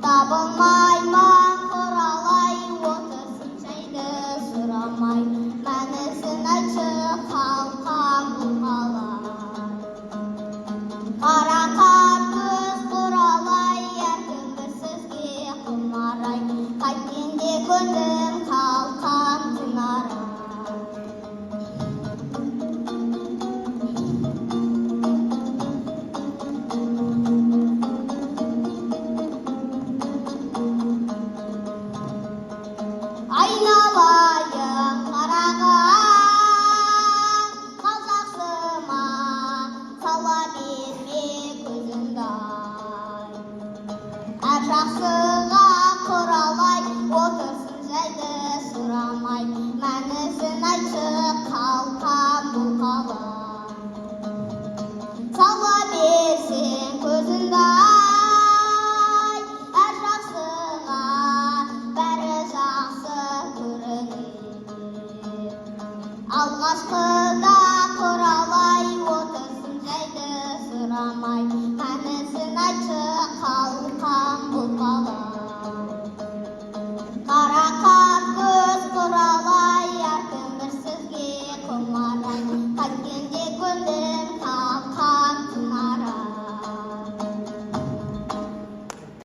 табылмайман құралай, отырсын жайды сұрамай, мәнісін айтшы қалқам бұл қалай. Қарақат көз құралай, әркім бір сөзге құмарай, қайткенде көндім қалқам тынарай. Айналайын қарағым, қалжақсыма сала берме көзіңді ай. Әр жақсыға құралай, отырсын жайды сұрамай, мәнісін айтшы қалқам бұл қалай. Сала берсең көзіңді ай, әр жақсыға бәрі жақсы көрінер. Алғашқыда құралай, отырсын жайды сұрамай, мәнісін айтшы қалқам бұл қалай. Қарақат көз құралай, әркім бір сөзге құмарай, қайткенде көндім